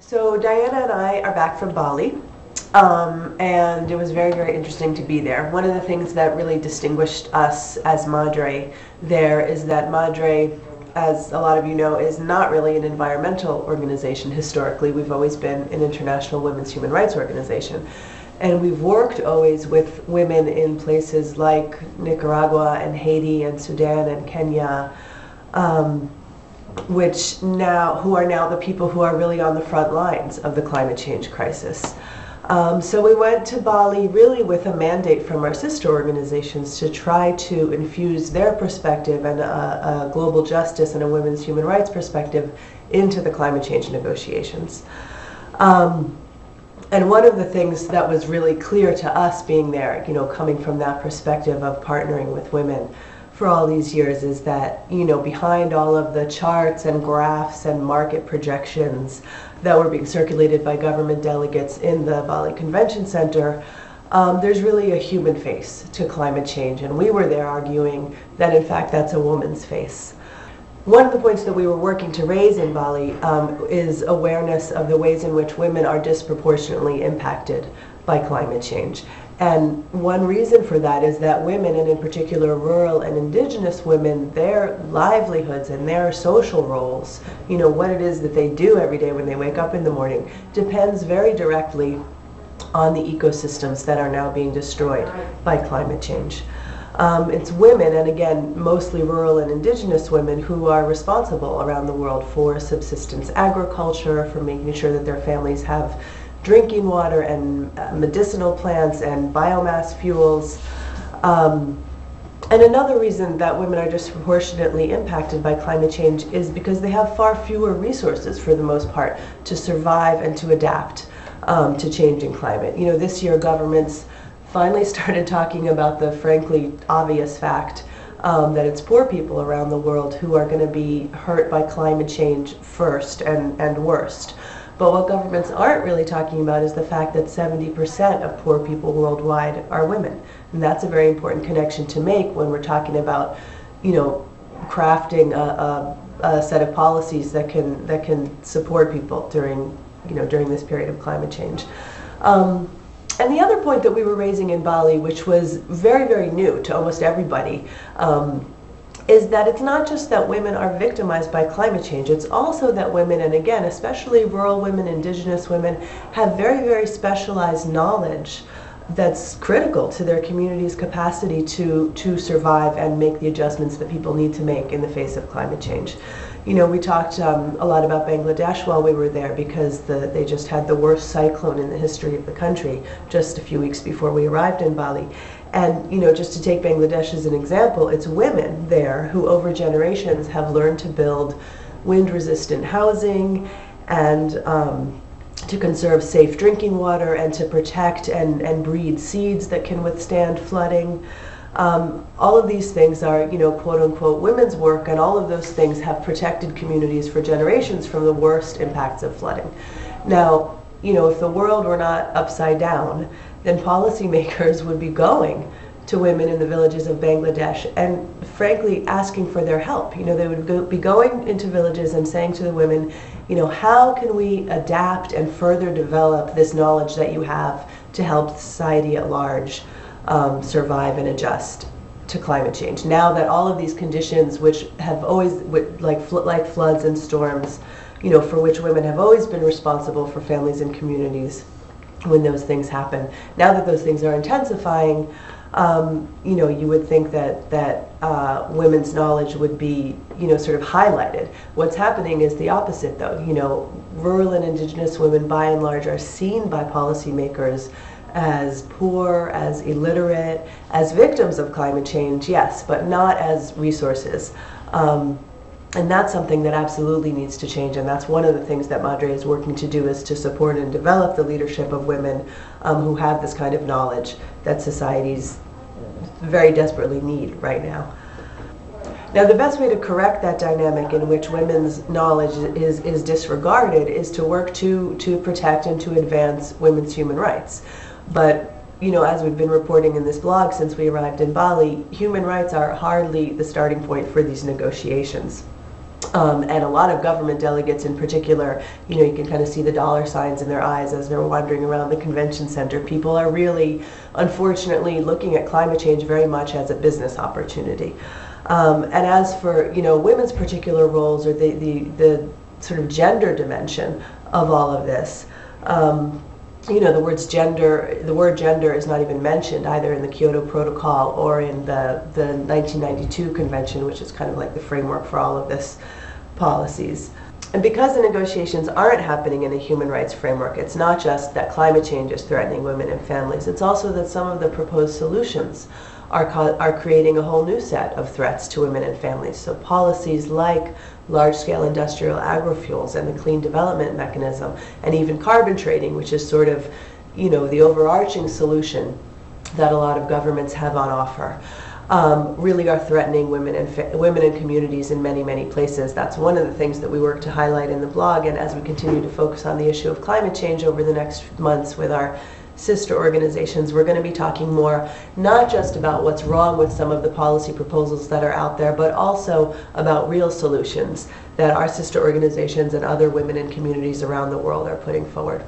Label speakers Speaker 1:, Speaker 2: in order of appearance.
Speaker 1: So Diana and I are back from Bali, and it was very, very interesting to be there. One of the things that really distinguished us as MADRE there is that MADRE, as a lot of you know, is not really an environmental organization historically. We've always been an international women's human rights organization. And we've worked always with women in places like Nicaragua and Haiti and Sudan and Kenya, who are now the people who are really on the front lines of the climate change crisis. So we went to Bali really with a mandate from our sister organizations to try to infuse their perspective and a global justice and a women's human rights perspective into the climate change negotiations. And one of the things that was really clear to us being there, coming from that perspective of partnering with women for all these years, is that, behind all of the charts and graphs and market projections that were being circulated by government delegates in the Bali Convention Center, there's really a human face to climate change. And we were there arguing that, in fact, that's a woman's face. One of the points that we were working to raise in Bali is awareness of the ways in which women are disproportionately impacted by climate change. And one reason for that is that women, and in particular rural and indigenous women, their livelihoods and their social roles, what it is that they do every day when they wake up in the morning, depends very directly on the ecosystems that are now being destroyed by climate change. It's women, and again, mostly rural and indigenous women, who are responsible around the world for subsistence agriculture, for making sure that their families have drinking water and medicinal plants and biomass fuels. And another reason that women are disproportionately impacted by climate change is because they have far fewer resources, for the most part, to survive and to adapt to changing climate. This year governments finally started talking about the frankly obvious fact that it's poor people around the world who are going to be hurt by climate change first and worst. But what governments aren't really talking about is the fact that 70% of poor people worldwide are women. And that's a very important connection to make when we're talking about, crafting a set of policies that can support people during this period of climate change. And the other point that we were raising in Bali, which was very, very new to almost everybody, is that it's not just that women are victimized by climate change, it's also that women, and again, especially rural women, indigenous women, have very, very specialized knowledge that's critical to their community's capacity to survive and make the adjustments that people need to make in the face of climate change. We talked a lot about Bangladesh while we were there, because they just had the worst cyclone in the history of the country just a few weeks before we arrived in Bali. And, just to take Bangladesh as an example, it's women there who over generations have learned to build wind-resistant housing and to conserve safe drinking water and to protect and breed seeds that can withstand flooding. All of these things are, quote-unquote women's work, and all of those things have protected communities for generations from the worst impacts of flooding. Now, if the world were not upside down, then policymakers would be going to women in the villages of Bangladesh and frankly asking for their help. They would be going into villages and saying to the women, how can we adapt and further develop this knowledge that you have to help society at large survive and adjust to climate change, now that all of these conditions, which have always, like floods and storms, for which women have always been responsible for families and communities when those things happen, now that those things are intensifying, you would think that women's knowledge would be, sort of highlighted. What's happening is the opposite, though. Rural and indigenous women, by and large, are seen by policymakers as poor, as illiterate, as victims of climate change, yes, but not as resources. And that's something that absolutely needs to change, and that's one of the things that MADRE is working to do, is to support and develop the leadership of women who have this kind of knowledge that societies very desperately need right now. Now, the best way to correct that dynamic in which women's knowledge is disregarded is to work to protect and to advance women's human rights. But as we've been reporting in this blog since we arrived in Bali, human rights are hardly the starting point for these negotiations. And a lot of government delegates in particular, you can kind of see the dollar signs in their eyes as they're wandering around the convention center. People are really, unfortunately, looking at climate change very much as a business opportunity. And as for, women's particular roles, or the sort of gender dimension of all of this, the word gender is not even mentioned either in the Kyoto Protocol or in the 1992 convention, which is kind of like the framework for all of this policies. And because the negotiations aren't happening in a human rights framework, it's not just that climate change is threatening women and families, it's also that some of the proposed solutions are creating a whole new set of threats to women and families. So policies like large-scale industrial agrofuels and the clean development mechanism, and even carbon trading, which is sort of, the overarching solution that a lot of governments have on offer, really are threatening women and communities in many, many places. That's one of the things that we work to highlight in the blog, and as we continue to focus on the issue of climate change over the next months with our sister organizations, we're going to be talking more not just about what's wrong with some of the policy proposals that are out there, but also about real solutions that our sister organizations and other women and communities around the world are putting forward.